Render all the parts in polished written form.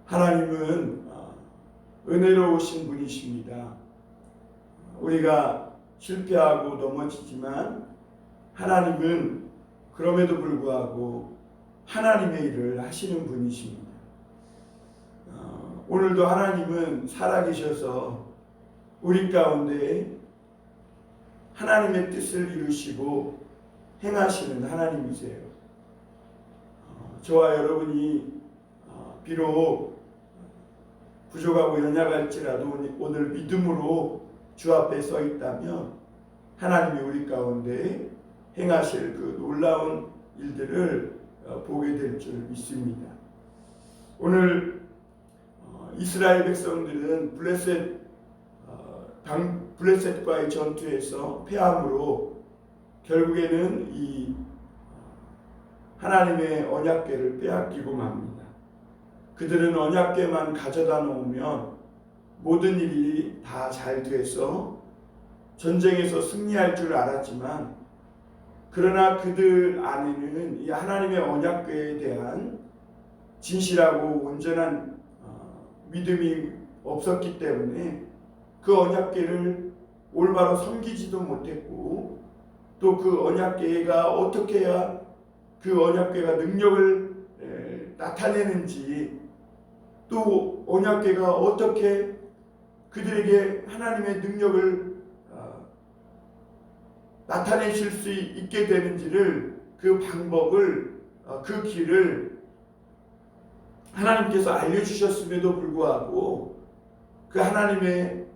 하나님은 은혜로우신 분이십니다. 우리가 실패하고 넘어지지만 하나님은 그럼에도 불구하고 하나님의 일을 하시는 분이십니다. 오늘도 하나님은 살아계셔서 우리 가운데 하나님의 뜻을 이루시고 행하시는 하나님이세요. 저와 여러분이 비록 부족하고 연약할지라도 오늘 믿음으로 주 앞에 서 있다면 하나님이 우리 가운데 행하실 그 놀라운 일들을 보게 될 줄 믿습니다. 오늘 이스라엘 백성들은 블레셋과의 전투에서 패함으로 결국에는 이 하나님의 언약궤를 빼앗기고 맙니다. 그들은 언약궤만 가져다 놓으면 모든 일이 다 잘 돼서 전쟁에서 승리할 줄 알았지만, 그러나 그들 안에는 이 하나님의 언약궤에 대한 진실하고 온전한 믿음이 없었기 때문에 그 언약궤를 올바로 섬기지도 못했고, 또 그 언약궤가 어떻게 해야 그 언약궤가 능력을 나타내는지, 또 언약궤가 어떻게 그들에게 하나님의 능력을 나타내실 수 있게 되는지를, 그 방법을, 그 길을 하나님께서 알려주셨음에도 불구하고 그 하나님의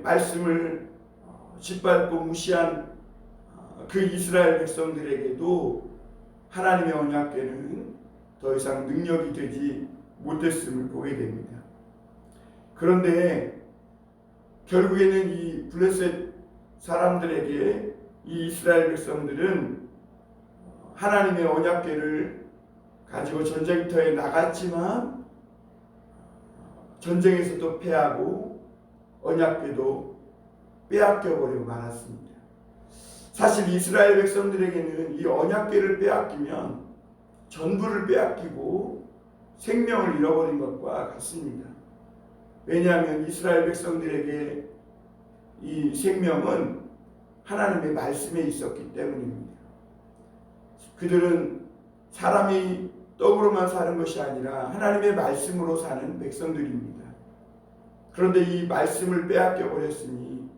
말씀을 짓밟고 무시한 그 이스라엘 백성들에게도 하나님의 언약궤는 더 이상 능력이 되지 못했음을 보게 됩니다. 그런데 결국에는 이 블레셋 사람들에게 이 이스라엘 백성들은 하나님의 언약궤를 가지고 전쟁터에 나갔지만 전쟁에서도 패하고 언약궤도 빼앗겨버리고 말았습니다. 사실 이스라엘 백성들에게는 이 언약궤를 빼앗기면 전부를 빼앗기고 생명을 잃어버린 것과 같습니다. 왜냐하면 이스라엘 백성들에게 이 생명은 하나님의 말씀에 있었기 때문입니다. 그들은 사람이 떡으로만 사는 것이 아니라 하나님의 말씀으로 사는 백성들입니다. 그런데 이 말씀을 빼앗겨 버렸으니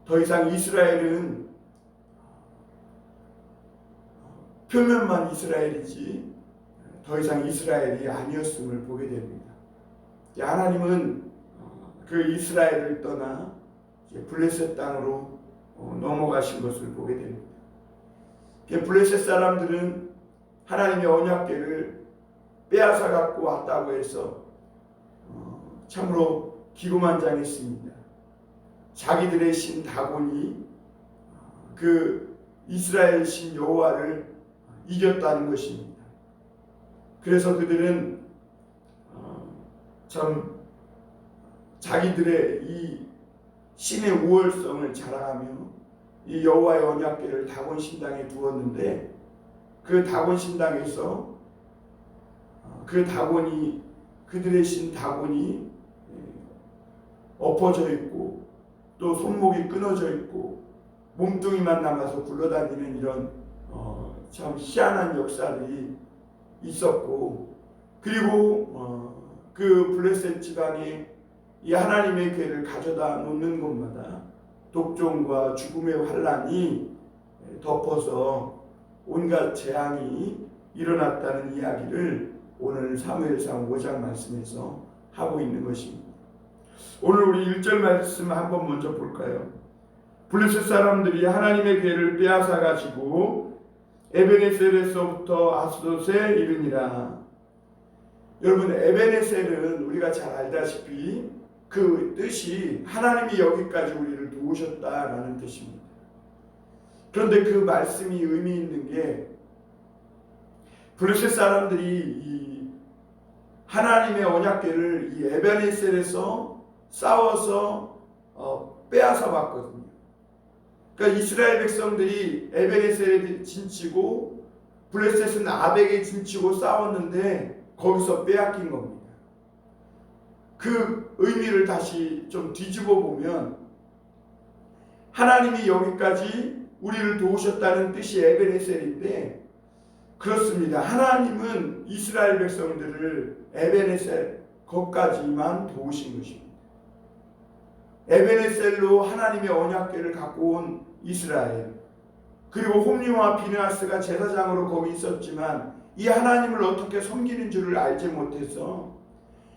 더 이상 이스라엘은 표면만 이스라엘이지 더 이상 이스라엘이 아니었음을 보게 됩니다. 하나님은 그 이스라엘을 떠나 블레셋 땅으로 넘어가신 것을 보게 됩니다. 블레셋 사람들은 하나님의 언약궤를 빼앗아 갖고 왔다고 해서 참으로 기고만장했습니다. 자기들의 신 다곤이 그 이스라엘 신 여호와를 이겼다는 것입니다. 그래서 그들은 참 자기들의 이 신의 우월성을 자랑하며 이 여호와의 언약궤를 다곤 신당에 두었는데, 그 다곤 신당에서 그 다곤이, 그들의 신 다곤이 엎어져 있고 또 손목이 끊어져 있고 몸뚱이만 남아서 굴러다니는 이런 참 희한한 역사들이 있었고, 그리고 그 블레셋 지방에 이 하나님의 궤를 가져다 놓는 곳마다 독종과 죽음의 환란이 덮어서 온갖 재앙이 일어났다는 이야기를 오늘 사무엘상 5장 말씀에서 하고 있는 것입니다. 오늘 우리 1절 말씀 한번 먼저 볼까요? 블레셋 사람들이 하나님의 궤를 빼앗아 가지고 에베네셀에서부터 아스돗에 이르니라. 여러분, 에베네셀은 우리가 잘 알다시피 그 뜻이 하나님이 여기까지 우리를 도우셨다라는 뜻입니다. 그런데 그 말씀이 의미 있는 게, 블레셋 사람들이 이 하나님의 언약궤를 이 에베네셀에서 싸워서 빼앗아 봤거든요. 그러니까 이스라엘 백성들이 에베네셀에 진치고 블레셋은 아벡에 진치고 싸웠는데 거기서 빼앗긴 겁니다. 그 의미를 다시 좀 뒤집어 보면 하나님이 여기까지 우리를 도우셨다는 뜻이 에베네셀인데, 그렇습니다. 하나님은 이스라엘 백성들을 에베네셀 거기까지만 도우신 것입니다. 에베네셀로 하나님의 언약궤를 갖고 온 이스라엘, 그리고 홈리와 비느하스가 제사장으로 거기 있었지만 이 하나님을 어떻게 섬기는 줄을 알지 못해서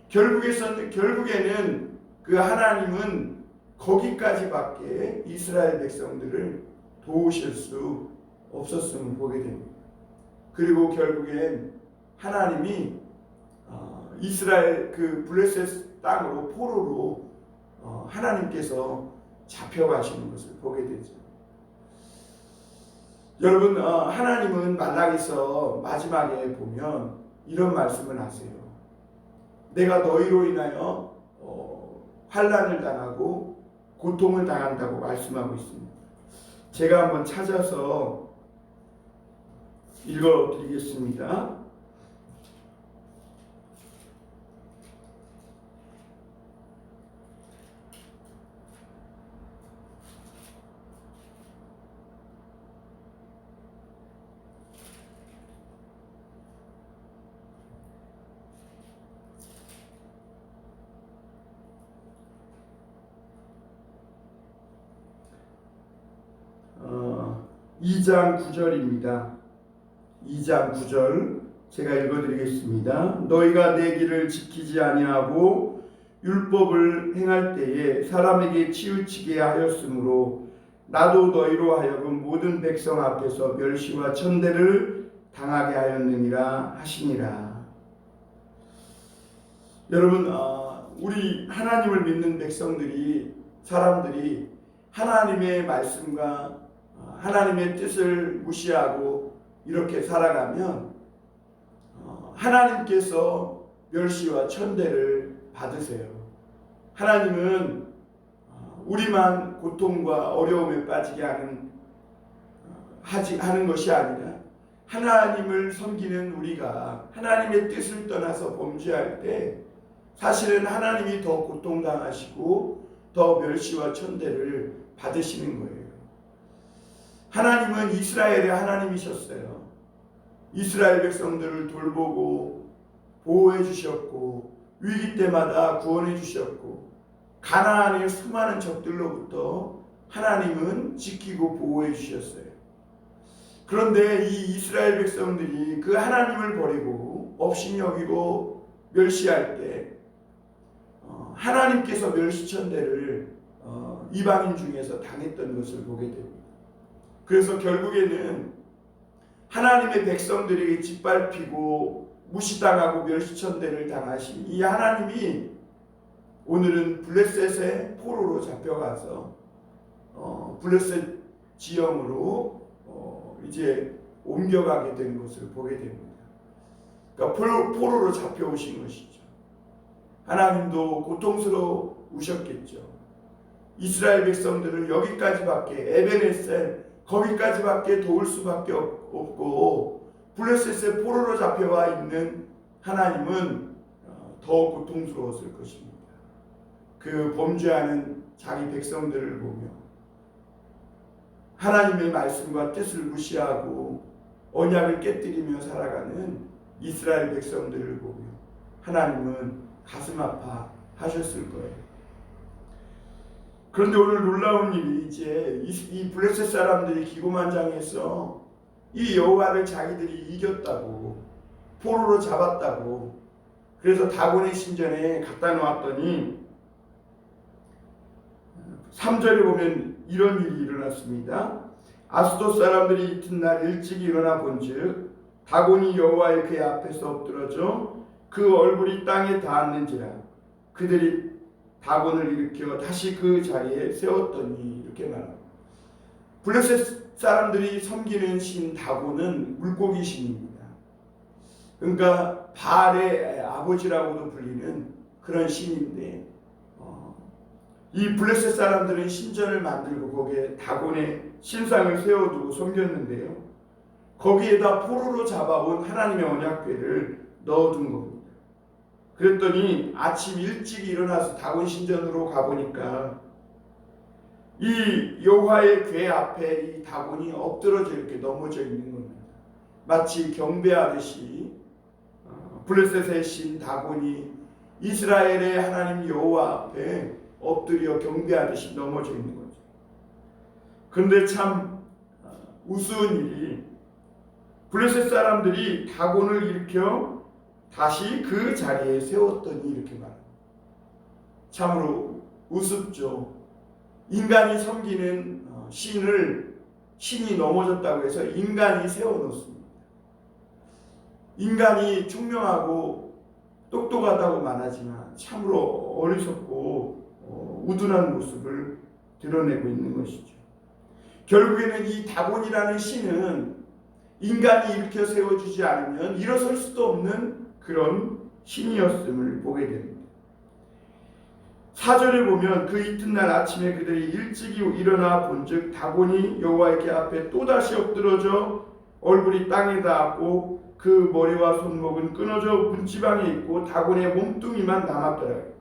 결국에는 그 하나님은 거기까지밖에 이스라엘 백성들을 도우실 수 없었음을 보게 됩니다. 그리고 결국엔 하나님이 이스라엘 그 블레셋 땅으로 포로로 하나님께서 잡혀가시는 것을 보게 되죠. 여러분, 하나님은 말라기서 마지막에 보면 이런 말씀을 하세요. 내가 너희로 인하여 환난을 당하고 고통을 당한다고 말씀하고 있습니다. 제가 한번 찾아서 읽어드리겠습니다. 어, 2장 9절입니다. 2장 9절 제가 읽어드리겠습니다. 너희가 내 길을 지키지 아니하고 율법을 행할 때에 사람에게 치우치게 하였으므로 나도 너희로 하여금 모든 백성 앞에서 멸시와 천대를 당하게 하였느니라 하시니라. 여러분, 우리 하나님을 믿는 백성들이, 사람들이 하나님의 말씀과 하나님의 뜻을 무시하고 이렇게 살아가면 하나님께서 멸시와 천대를 받으세요. 하나님은 우리만 고통과 어려움에 빠지게 하는 것이 아니라 하나님을 섬기는 우리가 하나님의 뜻을 떠나서 범죄할 때 사실은 하나님이 더 고통당하시고 더 멸시와 천대를 받으시는 거예요. 하나님은 이스라엘의 하나님이셨어요. 이스라엘 백성들을 돌보고 보호해 주셨고 위기 때마다 구원해 주셨고 가나안의 수많은 적들로부터 하나님은 지키고 보호해 주셨어요. 그런데 이 이스라엘 백성들이 그 하나님을 버리고 업신여기고 멸시할 때 하나님께서 멸시천대를 이방인 중에서 당했던 것을 보게 됩니다. 그래서 결국에는 하나님의 백성들에게 짓밟히고 무시당하고 멸시천대를 당하신 이 하나님이 오늘은 블레셋의 포로로 잡혀가서 블레셋 지형으로 이제 옮겨가게 된 것을 보게 됩니다. 그러니까 포로로 잡혀오신 것이죠. 하나님도 고통스러우셨겠죠. 이스라엘 백성들을 여기까지밖에, 에베네셀 거기까지밖에 도울 수밖에 없고 블레셋의 포로로 잡혀와 있는 하나님은 더 고통스러웠을 것입니다. 그 범죄하는 자기 백성들을 보며 하나님의 말씀과 뜻을 무시하고 언약을 깨뜨리며 살아가는 이스라엘 백성들을 보며 하나님은 가슴 아파 하셨을 거예요. 그런데 오늘 놀라운 일이 이제 이 블레셋 사람들이 기고만장해서 이 여호와를 자기들이 이겼다고, 포로로 잡았다고, 그래서 다곤의 신전에 갖다 놓았더니 3절에 보면 이런 일이 일어났습니다. 아스돗 사람들이 이튿날 일찍 일어나 본즉 다곤이 여호와의 궤 앞에서 엎드러져 그 얼굴이 땅에 닿았는지라 그들이 다곤을 일으켜 다시 그 자리에 세웠더니, 이렇게 말합니다. 블레셋 사람들이 섬기는 신 다곤은 물고기 신입니다. 그러니까 바알의 아버지라고도 불리는 그런 신인데 이 블레셋 사람들은 신전을 만들고 거기에 다곤의 신상을 세워두고 섬겼는데요. 거기에다 포로로 잡아온 하나님의 언약궤를 넣어둔 겁니다. 그랬더니 아침 일찍 일어나서 다곤 신전으로 가보니까 이 여호와의 궤 앞에 이 다곤이 엎드러져 이렇게 넘어져 있는 겁니다. 마치 경배하듯이 블레셋의 신 다곤이 이스라엘의 하나님 여호와 앞에 엎드려 경배하듯이 넘어져 있는 거죠. 그런데 참 우스운 일이 블레셋 사람들이 다곤을 일으켜 다시 그 자리에 세웠더니 이렇게 말합니다. 참으로 우습죠. 인간이 섬기는 신이 넘어졌다고 해서 인간이 세워놓습니다. 인간이 총명하고 똑똑하다고 말하지만 참으로 어리석고 우둔한 모습을 드러내고 있는 것이죠. 결국에는 이 다곤이라는 신은 인간이 일으켜 세워주지 않으면 일어설 수도 없는 그런 신이었음을 보게 됩니다. 4절에 보면 그 이튿날 아침에 그들이 일찍이 일어나 본즉 다곤이 여호와의 궤 앞에 또다시 엎드러져 얼굴이 땅에 닿았고 그 머리와 손목은 끊어져 문지방에 있고 다곤의 몸뚱이만 남았더라.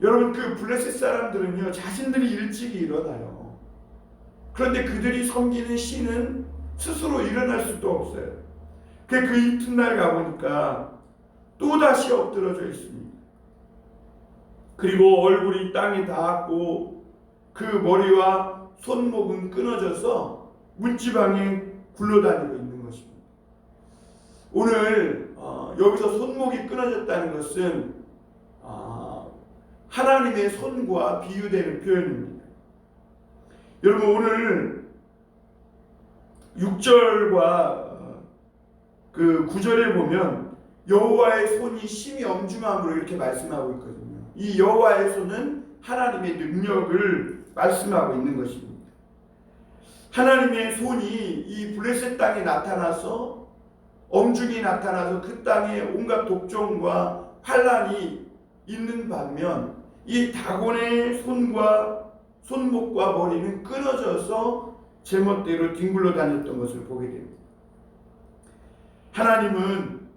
여러분, 그 블레셋 사람들은요 자신들이 일찍이 일어나요. 그런데 그들이 섬기는 신은 스스로 일어날 수도 없어요. 그 이튿날 가보니까 또다시 엎드러져 있습니다. 그리고 얼굴이 땅에 닿았고 그 머리와 손목은 끊어져서 문지방에 굴러다니고 있는 것입니다. 오늘 여기서 손목이 끊어졌다는 것은 하나님의 손과 비유되는 표현입니다. 여러분, 오늘 6절과 그 9절에 보면 여호와의 손이 심히 엄중함으로 이렇게 말씀하고 있거든요. 이 여호와의 손은 하나님의 능력을 말씀하고 있는 것입니다. 하나님의 손이 이 블레셋 땅에 나타나서 엄중히 나타나서 그 땅에 온갖 독종과 환란이 있는 반면 이 다곤의 손과 손목과 머리는 끊어져서 제멋대로 뒹굴러 다녔던 것을 보게 됩니다. 하나님은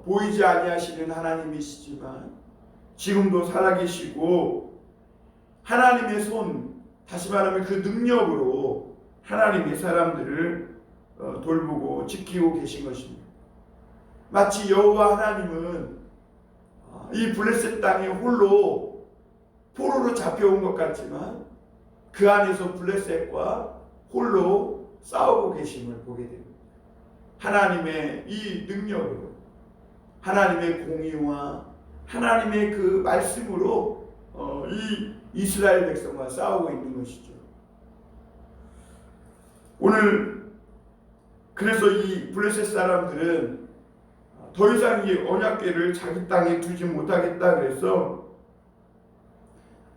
보이지 아니하시는 하나님이시지만 지금도 살아계시고 하나님의 손, 다시 말하면 그 능력으로 하나님의 사람들을 돌보고 지키고 계신 것입니다. 마치 여호와 하나님은 이 블레셋 땅에 홀로 포로로 잡혀온 것 같지만 그 안에서 블레셋과 홀로 싸우고 계심을 보게 됩니다. 하나님의 이 능력으로, 하나님의 공의와 하나님의 그 말씀으로 이 이스라엘 백성과 싸우고 있는 것이죠. 오늘 그래서 이 블레셋 사람들은 더 이상 이 언약궤를 자기 땅에 두지 못하겠다 그래서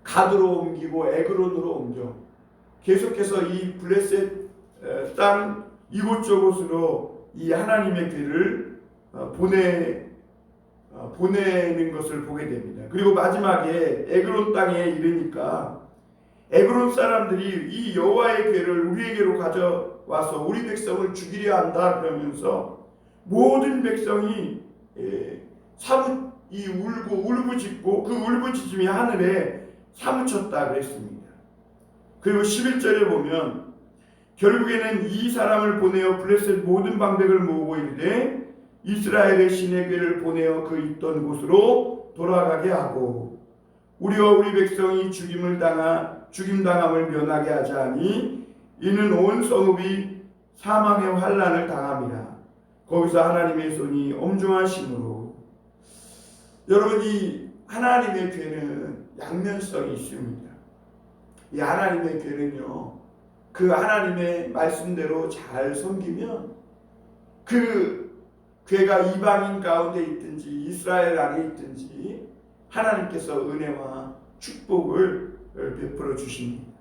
갓으로 옮기고 에그론으로 옮겨 계속해서 이 블레셋 땅 이곳저곳으로 이 하나님의 궤를 보내는 것을 보게 됩니다. 그리고 마지막에 에그론 땅에 이르니까 에그론 사람들이 이 여호와의 궤를 우리에게로 가져와서 우리 백성을 죽이려 한다 그러면서 모든 백성이 사뭇 울부짖고 그 울부짖음이 하늘에 사무쳤다 그랬습니다. 그리고 11절에 보면 결국에는 이 사람을 보내어 블레셋 모든 방백을 모으고 이르되 이스라엘의 신의 궤를 보내어 그 있던 곳으로 돌아가게 하고 우리와 우리 백성이 죽임당함을 면하게 하자 하니 이는 온 성읍이 사망의 환난을 당함이라. 거기서 하나님의 손이 엄중하심으로. 여러분, 이 하나님의 궤는 양면성이 있습니다. 이 하나님의 궤는요, 그 하나님의 말씀대로 잘 섬기면 그 궤가 이방인 가운데 있든지 이스라엘 안에 있든지 하나님께서 은혜와 축복을 베풀어 주십니다.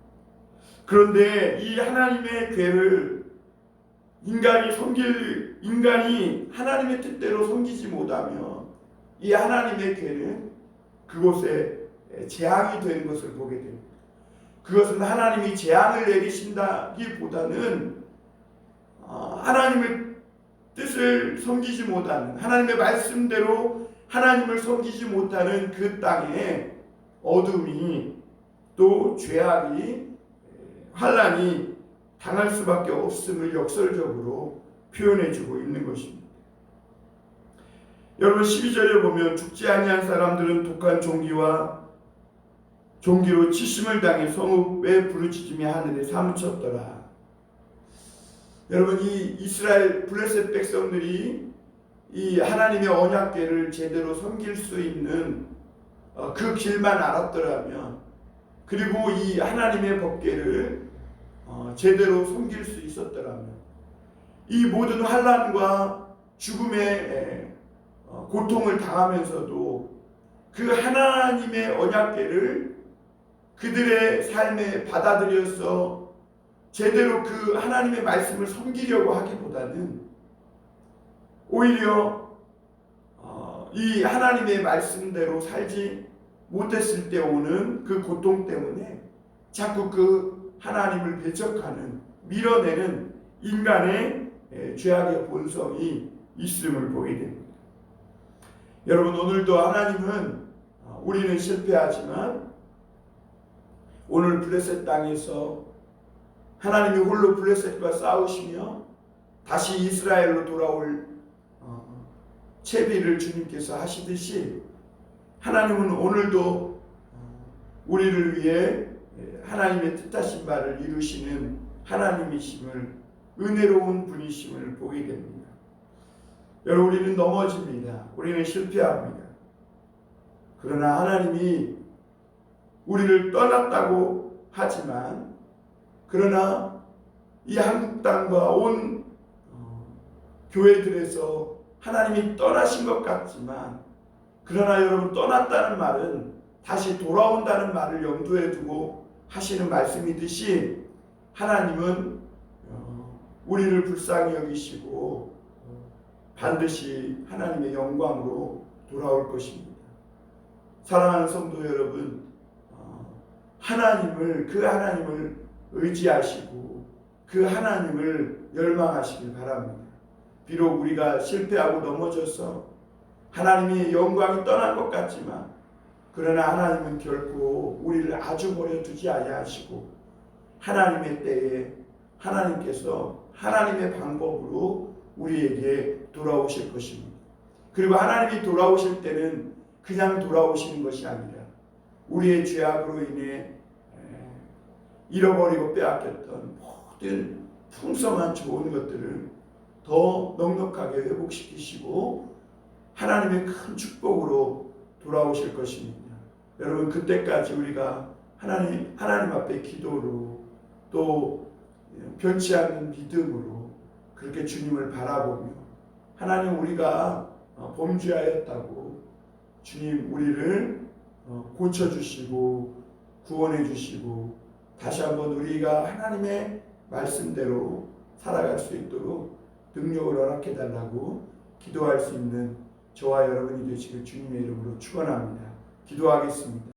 그런데 이 하나님의 궤를 인간이 하나님의 뜻대로 섬기지 못하면 이 하나님의 궤는 그곳에 재앙이 되는 것을 보게 됩니다. 그것은 하나님이 재앙을 내리신다기보다는 하나님의 뜻을 섬기지 못하는, 하나님의 말씀대로 하나님을 섬기지 못하는 그 땅에 어둠이 또 죄악이 환란이 당할 수밖에 없음을 역설적으로 표현해주고 있는 것입니다. 여러분 12절에 보면 죽지 아니한 사람들은 독한 종기로 치심을 당해 성읍에 부르짖으며 하늘에 사무쳤더라. 여러분 이 이스라엘 블레셋 백성들이 이 하나님의 언약궤를 제대로 섬길 수 있는 그 길만 알았더라면, 그리고 이 하나님의 법궤를 제대로 섬길 수 있었더라면, 이 모든 환난과 죽음의 고통을 당하면서도 그 하나님의 언약궤를 그들의 삶에 받아들여서 제대로 그 하나님의 말씀을 섬기려고 하기보다는 오히려 이 하나님의 말씀대로 살지 못했을 때 오는 그 고통 때문에 자꾸 그 하나님을 배척하는, 밀어내는 인간의 죄악의 본성이 있음을 보게 됩니다. 여러분 오늘도 하나님은 우리는 실패하지만 오늘 블레셋 땅에서 하나님이 홀로 블레셋과 싸우시며 다시 이스라엘로 돌아올 채비를 주님께서 하시듯이 하나님은 오늘도 우리를 위해 하나님의 뜻하신 바를 이루시는 하나님이심을, 은혜로운 분이심을 보게 됩니다. 여러분 우리는 넘어집니다. 우리는 실패합니다. 그러나 하나님이 우리를 떠났다고 하지만, 그러나 이 한국 땅과 온 교회들에서 하나님이 떠나신 것 같지만, 그러나 여러분 떠났다는 말은 다시 돌아온다는 말을 염두에 두고 하시는 말씀이듯이 하나님은 우리를 불쌍히 여기시고 반드시 하나님의 영광으로 돌아올 것입니다. 사랑하는 성도 여러분, 그 하나님을 의지하시고 그 하나님을 열망하시길 바랍니다. 비록 우리가 실패하고 넘어져서 하나님의 영광이 떠난 것 같지만, 그러나 하나님은 결코 우리를 아주 버려두지 아니하시고 하나님의 때에 하나님께서 하나님의 방법으로 우리에게 돌아오실 것입니다. 그리고 하나님이 돌아오실 때는 그냥 돌아오시는 것이 아니라 우리의 죄악으로 인해 잃어버리고 빼앗겼던 모든 풍성한 좋은 것들을 더 넉넉하게 회복시키시고 하나님의 큰 축복으로 돌아오실 것입니다. 여러분 그때까지 우리가 하나님 앞에 기도로 또 변치 않는 믿음으로 그렇게 주님을 바라보며, 하나님 우리가 범죄하였다고 주님 우리를 고쳐주시고 구원해주시고 다시 한번 우리가 하나님의 말씀대로 살아갈 수 있도록 능력을 허락해달라고 기도할 수 있는 저와 여러분이 되시길 주님의 이름으로 축원합니다. 기도하겠습니다.